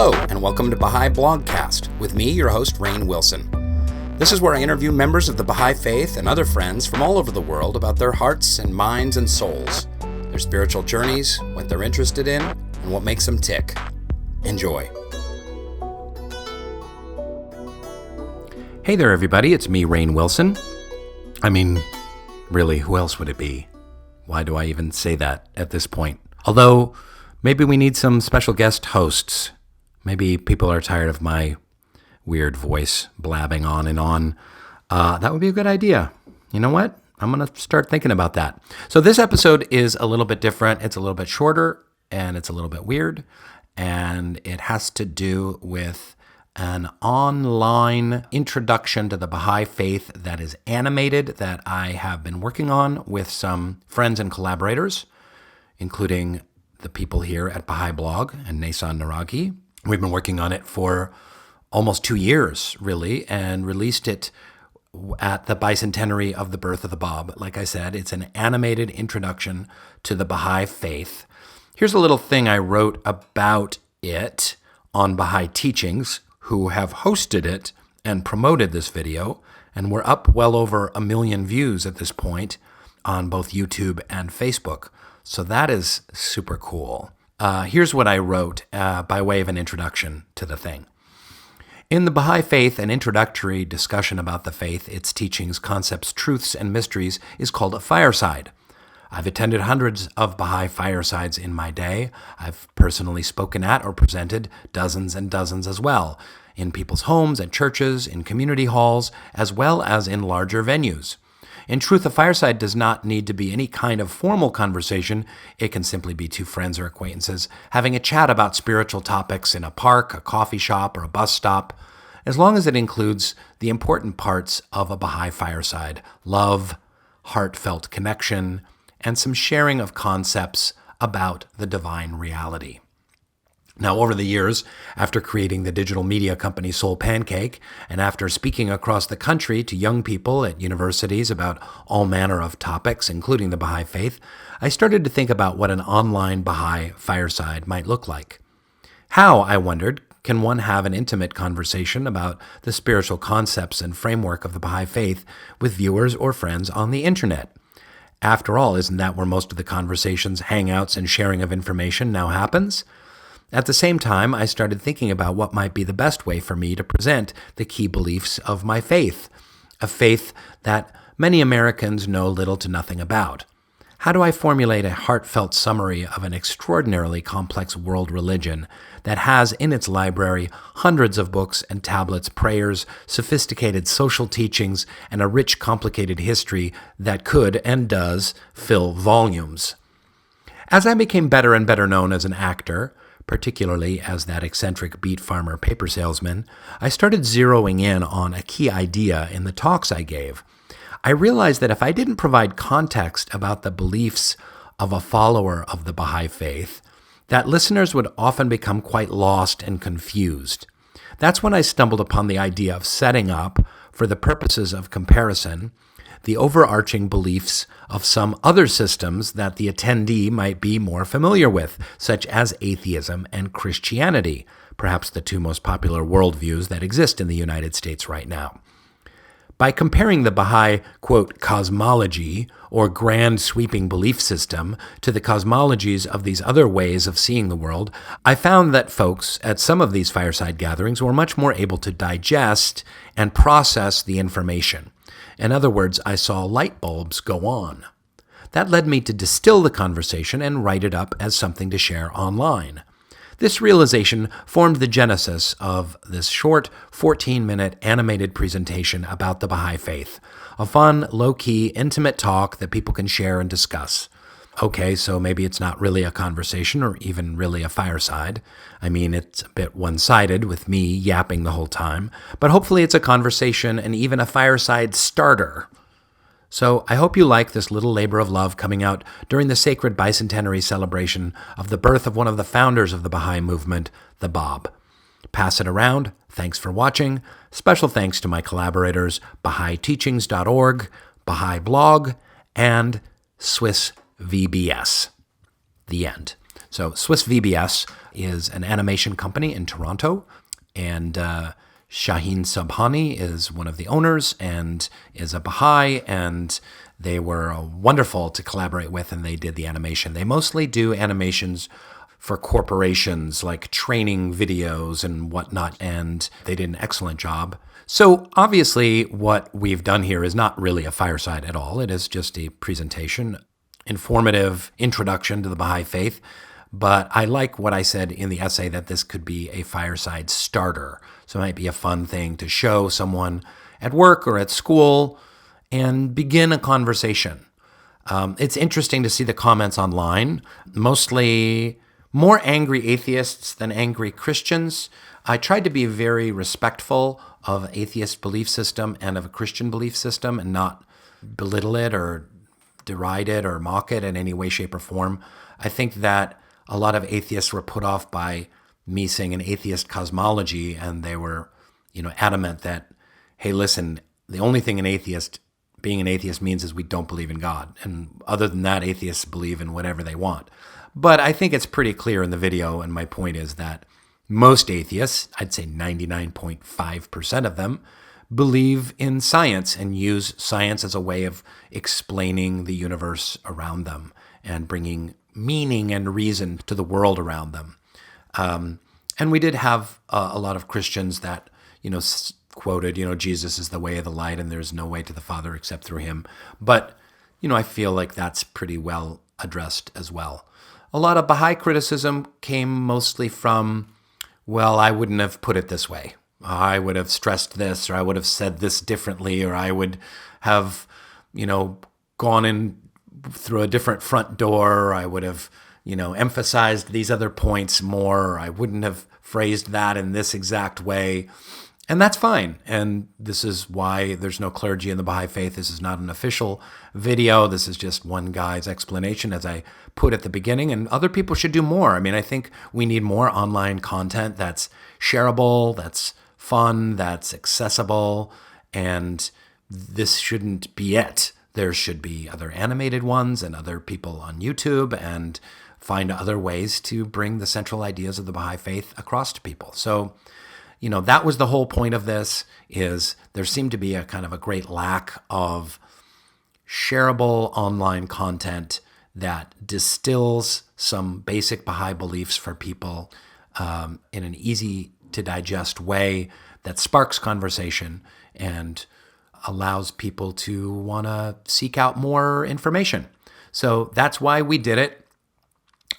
Hello, and welcome to Baha'i Blogcast with me, your host, Rainn Wilson. This is where I interview members of the Baha'i faith and other friends from all over the world about their hearts and minds and souls, their spiritual journeys, what they're interested in, and what makes them tick. Enjoy. Hey there, everybody. It's me, Rainn Wilson. I mean, really, who else would it be? Why do I even say that at this point? Although, maybe we need some special guest hosts. Maybe people are tired of my weird voice blabbing on and on. That would be a good idea. You know what? I'm going to start thinking about that. So this episode is a little bit different. It's a little bit shorter, and it's a little bit weird. And it has to do with an online introduction to the Baha'i faith that is animated that I have been working on with some friends and collaborators, including the people here at Baha'i Blog and Nasan Naraghi. We've been working on it for almost 2 years, really, and released it at the bicentenary of the birth of the Bab. Like I said, it's an animated introduction to the Baha'i faith. Here's a little thing I wrote about it on Baha'i Teachings, who have hosted it and promoted this video, and we're up well over 1 million views at this point on both YouTube and Facebook. So that is super cool. Here's what I wrote by way of an introduction to the thing. In the Baha'i faith, an introductory discussion about the faith, its teachings, concepts, truths, and mysteries is called a fireside. I've attended hundreds of Baha'i firesides in my day. I've personally spoken at or presented dozens and dozens as well, in people's homes, at churches, in community halls, as well as in larger venues. In truth, a fireside does not need to be any kind of formal conversation. It can simply be two friends or acquaintances having a chat about spiritual topics in a park, a coffee shop, or a bus stop, as long as it includes the important parts of a Baha'i fireside: love, heartfelt connection, and some sharing of concepts about the divine reality. Now, over the years, after creating the digital media company Soul Pancake, and after speaking across the country to young people at universities about all manner of topics, including the Baha'i faith, I started to think about what an online Baha'i fireside might look like. How, I wondered, can one have an intimate conversation about the spiritual concepts and framework of the Baha'i faith with viewers or friends on the internet? After all, isn't that where most of the conversations, hangouts, and sharing of information now happens? At the same time, I started thinking about what might be the best way for me to present the key beliefs of my faith, a faith that many Americans know little to nothing about. How do I formulate a heartfelt summary of an extraordinarily complex world religion that has in its library hundreds of books and tablets, prayers, sophisticated social teachings, and a rich, complicated history that could and does fill volumes? As I became better and better known as an actor, particularly as that eccentric beet farmer paper salesman, I started zeroing in on a key idea in the talks I gave. I realized that if I didn't provide context about the beliefs of a follower of the Baha'i faith, that listeners would often become quite lost and confused. That's when I stumbled upon the idea of setting up, for the purposes of comparison, the overarching beliefs of some other systems that the attendee might be more familiar with, such as atheism and Christianity, perhaps the two most popular worldviews that exist in the United States right now. By comparing the Baha'i, quote, cosmology, or grand sweeping belief system, to the cosmologies of these other ways of seeing the world, I found that folks at some of these fireside gatherings were much more able to digest and process the information. In other words, I saw light bulbs go on. That led me to distill the conversation and write it up as something to share online. This realization formed the genesis of this short 14-minute animated presentation about the Baha'i faith, a fun, low-key, intimate talk that people can share and discuss. Okay, so maybe it's not really a conversation or even really a fireside. I mean, it's a bit one-sided with me yapping the whole time, but hopefully it's a conversation and even a fireside starter. So I hope you like this little labor of love coming out during the sacred bicentenary celebration of the birth of one of the founders of the Baha'i movement, the Bab. Pass it around. Thanks for watching. Special thanks to my collaborators, Baha'iTeachings.org, Baha'i Blog, and Swiss VBS. The end. So Swiss VBS is an animation company in Toronto, and Shaheen Subhani is one of the owners and is a Baha'i, and they were wonderful to collaborate with, and they did the animation. They mostly do animations for corporations, like training videos and whatnot, and they did an excellent job. So obviously what we've done here is not really a fireside at all. It is just a presentation, informative introduction to the Baha'i faith. But I like what I said in the essay, that this could be a fireside starter. So it might be a fun thing to show someone at work or at school and begin a conversation. It's interesting to see the comments online, mostly more angry atheists than angry Christians. I tried to be very respectful of atheist belief system and of a Christian belief system and not belittle it or deride it or mock it in any way, shape, or form. I think that a lot of atheists were put off by me saying an atheist cosmology, and they were, adamant that, hey, listen, the only thing being an atheist means is we don't believe in God. And other than that, atheists believe in whatever they want. But I think it's pretty clear in the video, and my point is that most atheists, I'd say 99.5% of them, believe in science and use science as a way of explaining the universe around them and bringing meaning and reason to the world around them. And we did have a lot of Christians that, quoted, Jesus is the way of the light and there's no way to the Father except through him. But, I feel like that's pretty well addressed as well. A lot of Baha'i criticism came mostly from, well, I wouldn't have put it this way. I would have stressed this, or I would have said this differently, or I would have, gone in through a different front door, or I would have, emphasized these other points more, or I wouldn't have phrased that in this exact way. And that's fine. And this is why there's no clergy in the Baha'i faith. This is not an official video. This is just one guy's explanation, as I put at the beginning. And other people should do more. I mean, I think we need more online content that's shareable, that's fun, that's accessible. And this shouldn't be it. There should be other animated ones and other people on YouTube, and find other ways to bring the central ideas of the Baha'i faith across to people. So, that was the whole point of this, is there seemed to be a kind of a great lack of shareable online content that distills some basic Baha'i beliefs for people in an easy to digest way that sparks conversation and allows people to want to seek out more information. So that's why we did it.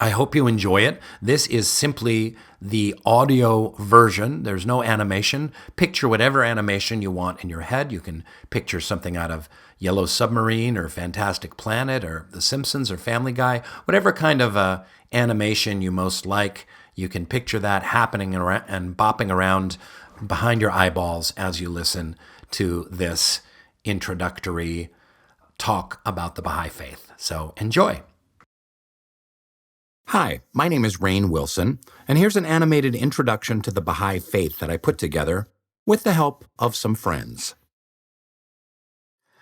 I hope you enjoy it. This is simply the audio version. There's no animation. Picture whatever animation you want in your head. You can picture something out of Yellow Submarine or Fantastic Planet or The Simpsons or Family Guy, whatever kind of animation you most like. You can picture that happening and bopping around behind your eyeballs as you listen to this introductory talk about the Baha'i faith. So enjoy. Hi, my name is Rainn Wilson, and here's an animated introduction to the Baha'i faith that I put together with the help of some friends.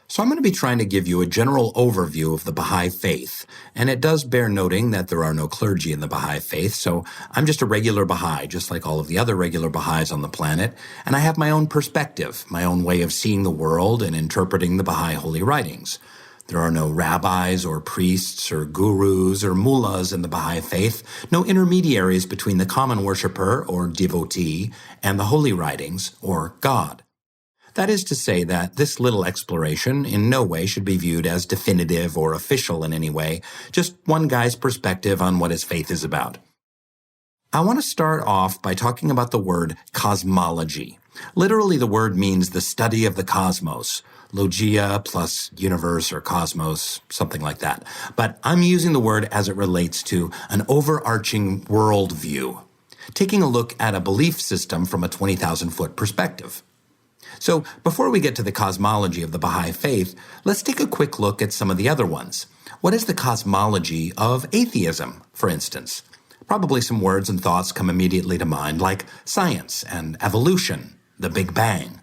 So I'm going to be trying to give you a general overview of the Baha'i faith, and it does bear noting that there are no clergy in the Baha'i faith, so I'm just a regular Baha'i, just like all of the other regular Baha'is on the planet, and I have my own perspective, my own way of seeing the world and interpreting the Baha'i holy writings. There are no rabbis or priests or gurus or mullahs in the Baha'i faith, no intermediaries between the common worshiper or devotee and the holy writings or God. That is to say that this little exploration in no way should be viewed as definitive or official in any way, just one guy's perspective on what his faith is about. I want to start off by talking about the word cosmology. Literally, the word means the study of the cosmos. Logia plus universe or cosmos, something like that. But I'm using the word as it relates to an overarching worldview, taking a look at a belief system from a 20,000-foot perspective. So before we get to the cosmology of the Baha'i faith, let's take a quick look at some of the other ones. What is the cosmology of atheism, for instance? Probably some words and thoughts come immediately to mind, like science and evolution, the Big Bang.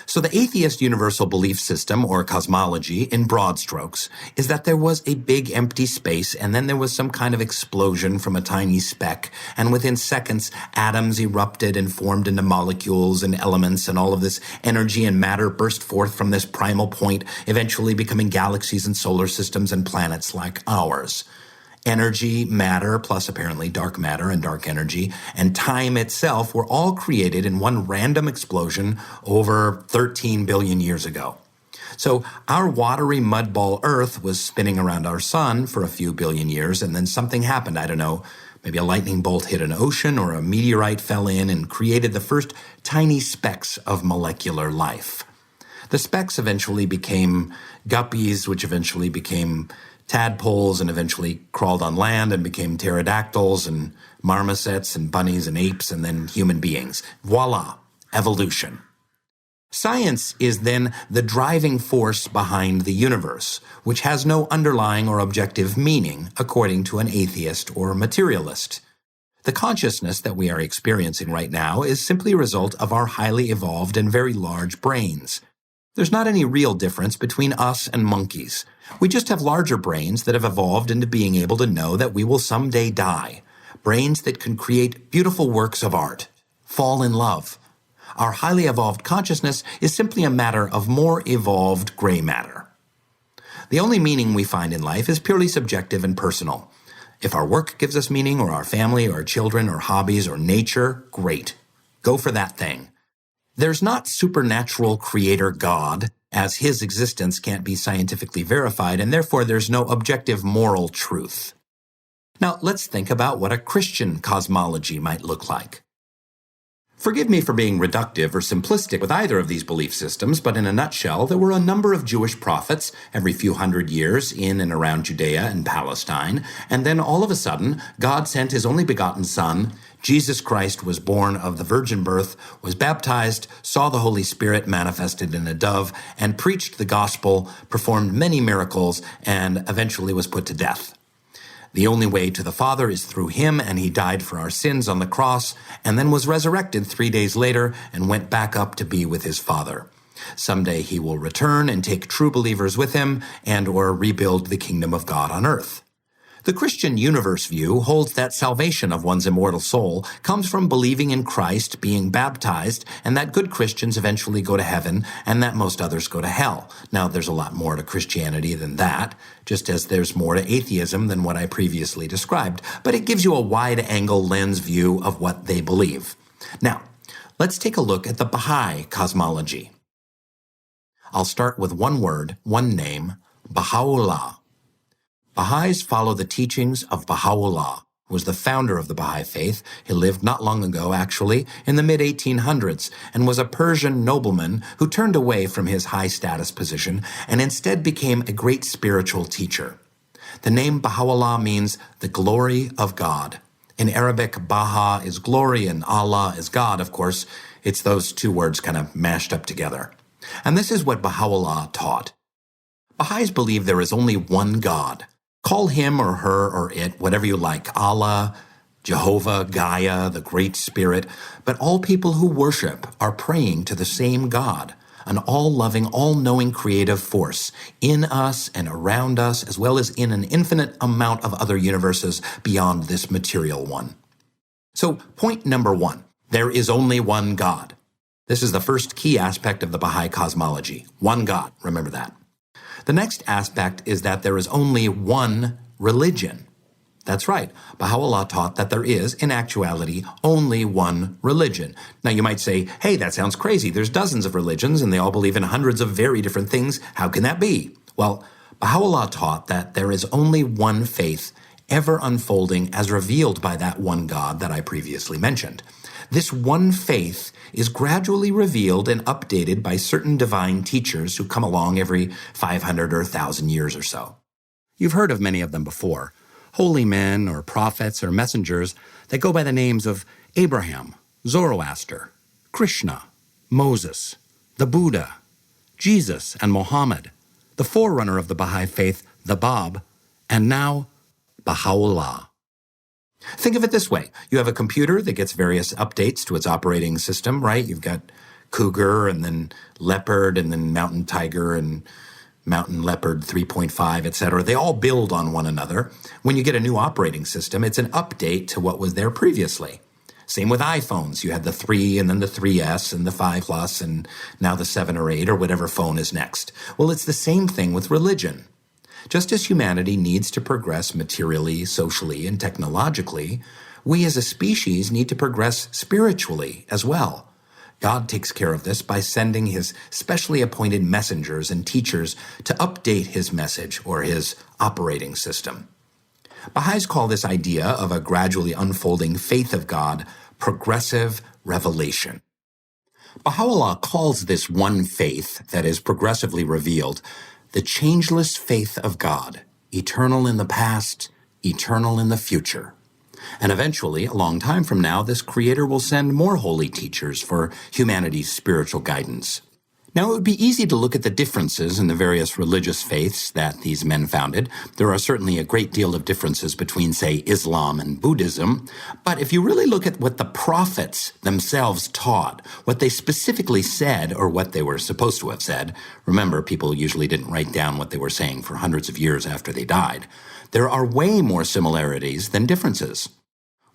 So the atheist universal belief system, or cosmology, in broad strokes, is that there was a big empty space and then there was some kind of explosion from a tiny speck, and within seconds, atoms erupted and formed into molecules and elements, and all of this energy and matter burst forth from this primal point, eventually becoming galaxies and solar systems and planets like ours. Energy, matter, plus apparently dark matter and dark energy, and time itself were all created in one random explosion over 13 billion years ago. So our watery mudball Earth was spinning around our sun for a few billion years, and then something happened. I don't know, maybe a lightning bolt hit an ocean or a meteorite fell in and created the first tiny specks of molecular life. The specks eventually became guppies, which eventually became tadpoles, and eventually crawled on land and became pterodactyls and marmosets and bunnies and apes and then human beings. Voila, evolution. Science is then the driving force behind the universe, which has no underlying or objective meaning, according to an atheist or materialist. The consciousness that we are experiencing right now is simply a result of our highly evolved and very large brains. There's not any real difference between us and monkeys. We just have larger brains that have evolved into being able to know that we will someday die. Brains that can create beautiful works of art, fall in love. Our highly evolved consciousness is simply a matter of more evolved gray matter. The only meaning we find in life is purely subjective and personal. If our work gives us meaning, or our family, or children, or hobbies, or nature, great. Go for that thing. There's not supernatural creator God, as his existence can't be scientifically verified, and therefore there's no objective moral truth. Now, let's think about what a Christian cosmology might look like. Forgive me for being reductive or simplistic with either of these belief systems, but in a nutshell, there were a number of Jewish prophets every few hundred years in and around Judea and Palestine, and then all of a sudden, God sent his only begotten Son. Jesus Christ was born of the virgin birth, was baptized, saw the Holy Spirit manifested in a dove, and preached the gospel, performed many miracles, and eventually was put to death. The only way to the Father is through him, and he died for our sins on the cross, and then was resurrected 3 days later and went back up to be with his Father. Someday he will return and take true believers with him and or rebuild the kingdom of God on earth. The Christian universe view holds that salvation of one's immortal soul comes from believing in Christ, being baptized, and that good Christians eventually go to heaven and that most others go to hell. Now, there's a lot more to Christianity than that, just as there's more to atheism than what I previously described, but it gives you a wide-angle lens view of what they believe. Now, let's take a look at the Baha'i cosmology. I'll start with one word, one name, Baha'u'llah. Baha'is follow the teachings of Baha'u'llah, who was the founder of the Baha'i faith. He lived not long ago, actually, in the mid-1800s, and was a Persian nobleman who turned away from his high-status position and instead became a great spiritual teacher. The name Baha'u'llah means the glory of God. In Arabic, Baha is glory and Allah is God, of course. It's those two words kind of mashed up together. And this is what Baha'u'llah taught. Baha'is believe there is only one God. Call him or her or it whatever you like, Allah, Jehovah, Gaia, the Great Spirit, but all people who worship are praying to the same God, an all-loving, all-knowing creative force in us and around us, as well as in an infinite amount of other universes beyond this material one. So, point number one, there is only one God. This is the first key aspect of the Baha'i cosmology. One God, remember that. The next aspect is that there is only one religion. That's right. Baha'u'llah taught that there is, in actuality, only one religion. Now you might say, hey, that sounds crazy. There's dozens of religions and they all believe in hundreds of very different things. How can that be? Well, Baha'u'llah taught that there is only one faith ever unfolding as revealed by that one God that I previously mentioned. This one faith is gradually revealed and updated by certain divine teachers who come along every 500 or 1,000 years or so. You've heard of many of them before. Holy men or prophets or messengers that go by the names of Abraham, Zoroaster, Krishna, Moses, the Buddha, Jesus and Muhammad, the forerunner of the Baha'i faith, the Bab, and now Baha'u'llah. Think of it this way. You have a computer that gets various updates to its operating system, right? You've got cougar and then leopard and then mountain tiger and mountain leopard 3.5, etc. They all build on one another. When you get a new operating system, it's an update to what was there previously. Same with iPhones. You had the 3 and then the 3S and the 5 Plus and now the 7 or 8 or whatever phone is next. Well, it's the same thing with religion. Just as humanity needs to progress materially, socially, and technologically, we as a species need to progress spiritually as well. God takes care of this by sending his specially appointed messengers and teachers to update his message or his operating system. Baha'is call this idea of a gradually unfolding faith of God progressive revelation. Baha'u'llah calls this one faith that is progressively revealed the changeless faith of God, eternal in the past, eternal in the future. And eventually, a long time from now, this Creator will send more holy teachers for humanity's spiritual guidance. Now, it would be easy to look at the differences in the various religious faiths that these men founded. There are certainly a great deal of differences between, say, Islam and Buddhism. But if you really look at what the prophets themselves taught, what they specifically said, or what they were supposed to have said, remember, people usually didn't write down what they were saying for hundreds of years after they died, there are way more similarities than differences.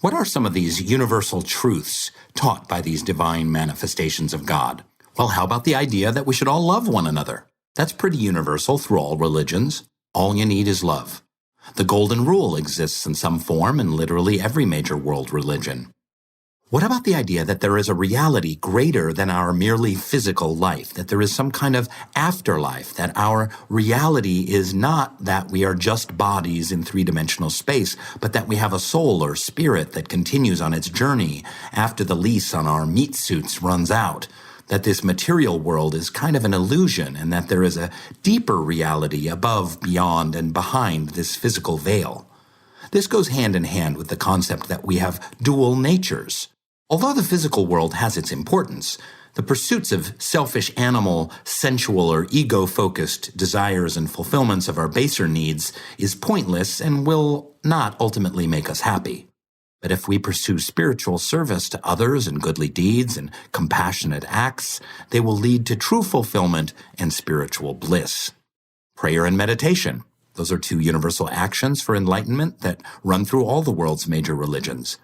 What are some of these universal truths taught by these divine manifestations of God? Well, how about the idea that we should all love one another? That's pretty universal through all religions. All you need is love. The Golden Rule exists in some form in literally every major world religion. What about the idea that there is a reality greater than our merely physical life, that there is some kind of afterlife, that our reality is not that we are just bodies in three-dimensional space, but that we have a soul or spirit that continues on its journey after the lease on our meat suits runs out, that this material world is kind of an illusion and that there is a deeper reality above, beyond, and behind this physical veil? This goes hand in hand with the concept that we have dual natures. Although the physical world has its importance, the pursuits of selfish animal, sensual, or ego-focused desires and fulfillments of our baser needs is pointless and will not ultimately make us happy. But if we pursue spiritual service to others and goodly deeds and compassionate acts, they will lead to true fulfillment and spiritual bliss. Prayer and meditation. Those are two universal actions for enlightenment that run through all the world's major religions.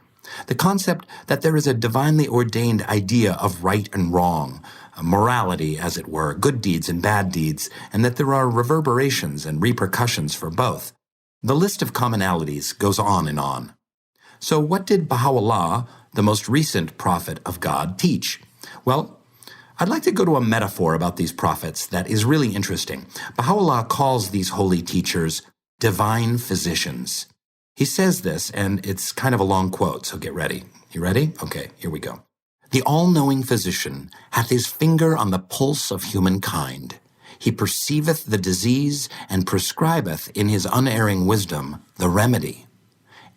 The concept that there is a divinely ordained idea of right and wrong, a morality, as it were, good deeds and bad deeds, and that there are reverberations and repercussions for both. The list of commonalities goes on and on. So what did Baha'u'llah, the most recent prophet of God, teach? Well, I'd like to go to a metaphor about these prophets that is really interesting. Baha'u'llah calls these holy teachers divine physicians. He says this, and it's kind of a long quote, so get ready. You ready? Okay, here we go. The all-knowing physician hath his finger on the pulse of humankind. He perceiveth the disease and prescribeth in his unerring wisdom the remedy.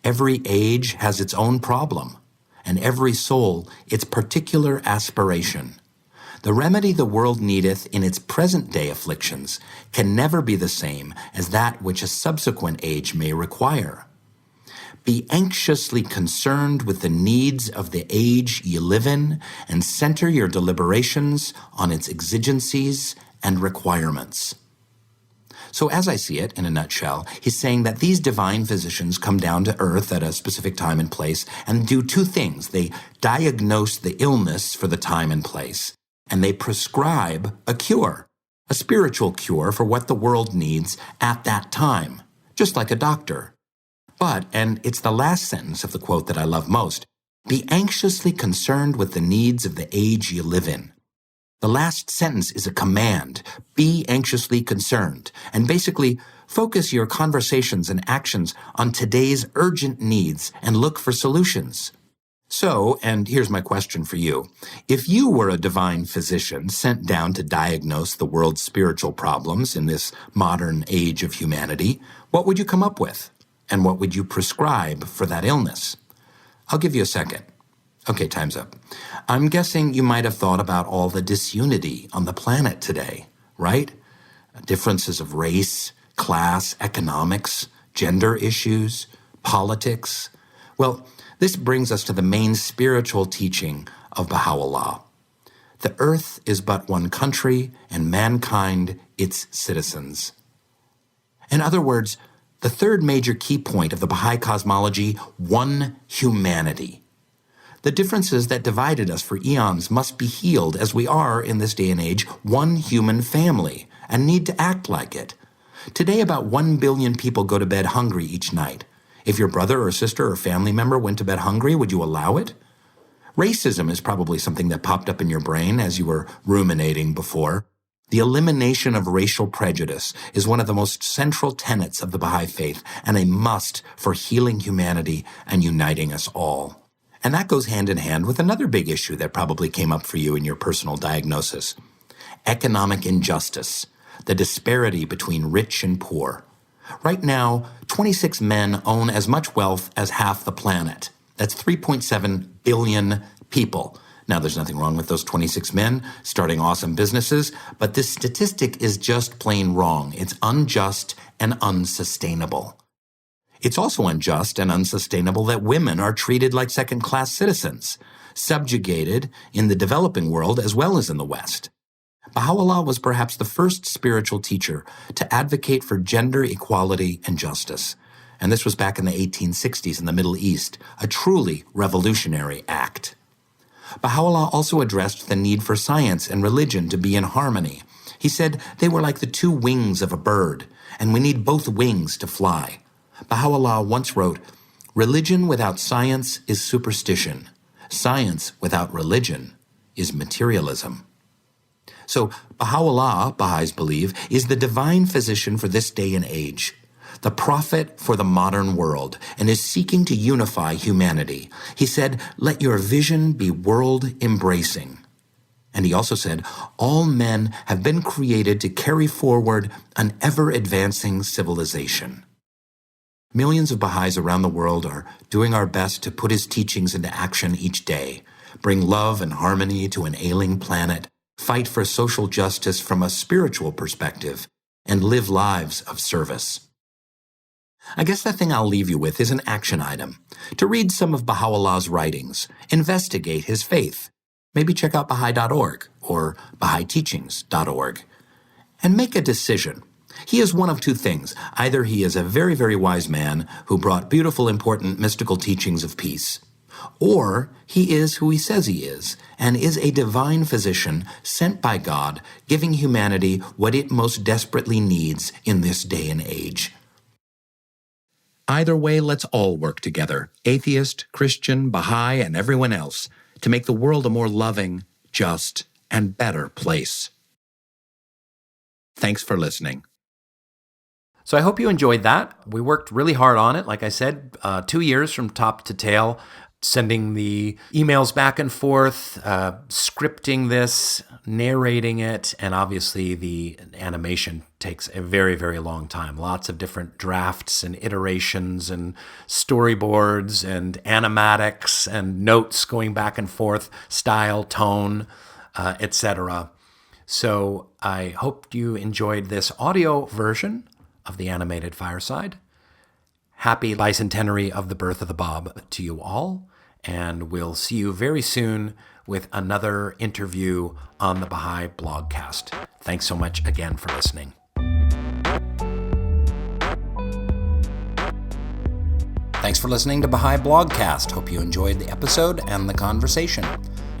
Every age has its own problem, and every soul its particular aspiration. The remedy the world needeth in its present-day afflictions can never be the same as that which a subsequent age may require. Be anxiously concerned with the needs of the age ye live in, and center your deliberations on its exigencies and requirements. So as I see it, in a nutshell, he's saying that these divine physicians come down to earth at a specific time and place and do two things. They diagnose the illness for the time and place, and they prescribe a cure, a spiritual cure for what the world needs at that time, just like a doctor. But, and it's the last sentence of the quote that I love most, be anxiously concerned with the needs of the age you live in. The last sentence is a command. Be anxiously concerned. And basically, focus your conversations and actions on today's urgent needs and look for solutions. So, and here's my question for you. If you were a divine physician sent down to diagnose the world's spiritual problems in this modern age of humanity, what would you come up with? And what would you prescribe for that illness? I'll give you a second. Okay, time's up. I'm guessing you might have thought about all the disunity on the planet today, right? Differences of race, class, economics, gender issues, politics. Well, this brings us to the main spiritual teaching of Baha'u'llah. The earth is but one country, and mankind its citizens. In other words, the third major key point of the Baha'i cosmology, one humanity. The differences that divided us for eons must be healed, as we are, in this day and age, one human family, and need to act like it. Today, about 1 billion people go to bed hungry each night. If your brother or sister or family member went to bed hungry, would you allow it? Racism is probably something that popped up in your brain as you were ruminating before. The elimination of racial prejudice is one of the most central tenets of the Baha'i faith and a must for healing humanity and uniting us all. And that goes hand in hand with another big issue that probably came up for you in your personal diagnosis. Economic injustice, the disparity between rich and poor. Right now, 26 men own as much wealth as half the planet. That's 3.7 billion people. Now, there's nothing wrong with those 26 men starting awesome businesses, but this statistic is just plain wrong. It's unjust and unsustainable. It's also unjust and unsustainable that women are treated like second-class citizens, subjugated in the developing world as well as in the West. Baha'u'llah was perhaps the first spiritual teacher to advocate for gender equality and justice. And this was back in the 1860s in the Middle East, a truly revolutionary act. Baha'u'llah also addressed the need for science and religion to be in harmony. He said they were like the two wings of a bird, and we need both wings to fly. Baha'u'llah once wrote, "Religion without science is superstition. Science without religion is materialism." So Baha'u'llah, Baha'is believe, is the divine physician for this day and age, the prophet for the modern world, and is seeking to unify humanity. He said, "Let your vision be world-embracing." And he also said, "All men have been created to carry forward an ever-advancing civilization." Millions of Baha'is around the world are doing our best to put his teachings into action each day, bring love and harmony to an ailing planet, fight for social justice from a spiritual perspective, and live lives of service. I guess the thing I'll leave you with is an action item. To read some of Baha'u'llah's writings, investigate his faith. Maybe check out Baha'i.org or Baha'iTeachings.org. And make a decision. He is one of two things. Either he is a very, very wise man who brought beautiful, important, mystical teachings of peace, or he is who he says he is, and is a divine physician sent by God, giving humanity what it most desperately needs in this day and age. Either way, let's all work together, atheist, Christian, Baha'i, and everyone else, to make the world a more loving, just, and better place. Thanks for listening. So I hope you enjoyed that. We worked really hard on it. Like I said, 2 years from top to tail, sending the emails back and forth, scripting this, narrating it, and obviously the animation takes a very, very long time. Lots of different drafts and iterations and storyboards and animatics and notes going back and forth, style, tone, etc. So I hope you enjoyed this audio version of the animated Fireside. Happy bicentenary of the birth of the Bab to you all, and we'll see you very soon with another interview on the Baha'i Blogcast. Thanks so much again for listening. Thanks for listening to Baha'i Blogcast. Hope you enjoyed the episode and the conversation.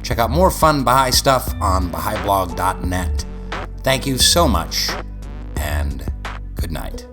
Check out more fun Baha'i stuff on Baha'iBlog.net. Thank you so much, and good night.